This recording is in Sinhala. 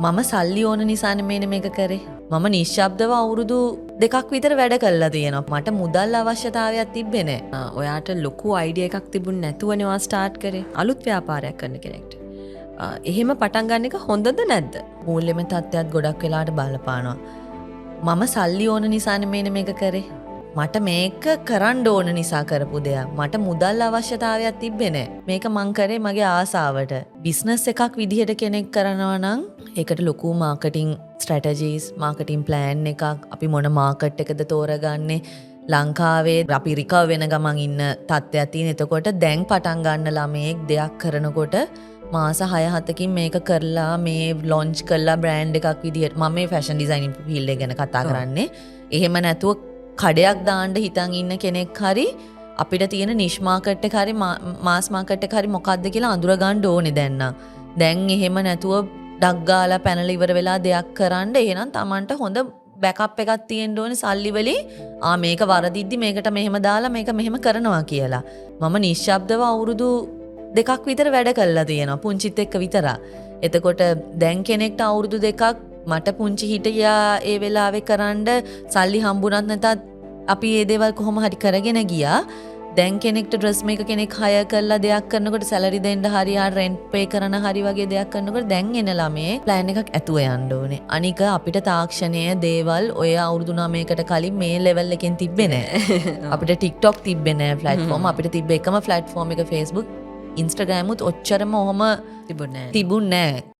මම සල්ලි ඕන නිසානේ මේක කරේ. මම නිශ්ශබ්දව අවුරුදු 2ක් විතර වැඩ කළා තියෙනවා. මට මුදල් අවශ්‍යතාවයක් තිබ්බේ නැහැ. ඔයාට ලොකු අයිඩියා එකක් තිබුණ නැතුවනේ ඔයා ස්ටාර්ට් කරේ. අලුත් ව්‍යාපාරයක් කරන කෙනෙක්ට. එහෙම පටන් ගන්න එක හොඳද නැද්ද? මූල්‍යමය තත්ත්වයක් ගොඩක් වෙලාට බලපානවා. මම සල්ලි ඕන නිසානේ මේක කරේ. මට මේක කරන්න ඕන නිසා කරපු දෙයක්. මට මුදල් අවශ්‍යතාවයක් තිබ්බේ නැහැ. මේක මං කරේ මගේ ආසාවට. බිස්නස් එකක් විදිහට කෙනෙක් කරනවා නම් ඒකට ලොකු මාකටිං ස්ට්‍රැටජීස්, මාකටිං ප්ලෑන් එකක්, අපි මොන මාකට් එකද තෝරගන්නේ, ලංකාවේ අපි රිකවර් වෙන ගමන් ඉන්න තත්ත්වයක් තියෙන. එතකොට දැන් පටන් ගන්න ළමයෙක් දෙයක් කරනකොට මාස 6-7කින් මේක කරලා මේ ලොන්ච් කරලා බ්‍රෑන්ඩ් එකක් විදිහට මම මේ ෆැෂන් ඩිසයිනින් ෆීල්ඩ් එක ගැන කතා කරන්නේ. එහෙම නැතුව කඩයක් දාන්න හිතන් ඉන්න කෙනෙක් හරි අපිට තියෙන නිෂ් මාකට් එක හරි මාස් මාකට් එක හරි මොකක්ද කියලා අඳුර ගන්න ඕනේ දැන් නම්. දැන් එහෙම නැතුව ඩක් ගාලා පැනලා ඉවර වෙලා දෙයක් කරන්න එහෙනම් Tamanට හොඳ බෑකප් එකක් තියෙන්න ඕනේ සල්ලි වලින්. මේක වරදිද්දි මේකට මෙහෙම දාලා මේක මෙහෙම කරනවා කියලා. මම නිශ්ශබ්දව අවුරුදු 2ක් විතර වැඩ කළා තියෙනවා පුංචිත් එක්ක විතරක්. එතකොට දැන් කෙනෙක්ට අවුරුදු 2ක් මට පුංචි හිටියා ඒ වෙලාවේ කරන්න සල්ලි හම්බුනත් නැතත් අපි මේ දේවල් කොහොම හරි කරගෙන ගියා. දැන් කෙනෙක්ට ඩ්‍රස් මේක කෙනෙක් හයර් කරලා දෙයක් කරනකොට සැලරි දෙන්න හරි රෙන්ට් පේ කරන හරි වගේ දෙයක් කරනකොට දැන් එන ළමයේ ප්ලෑන් එකක් ඇතුව යන්න ඕනේ. අනික අපිට තාක්ෂණය දේවල් ඔය අවුරුදු 9කට කලින් මේ ලෙවල් එකෙන් තිබ්බේ නැහැ. අපිට TikTok තිබ්බේ නැහැ platform. අපිට තිබ්බ එකම platform එක Facebook. Instagram උත් ඔච්චරම ඔහම තිබුණේ නැහැ.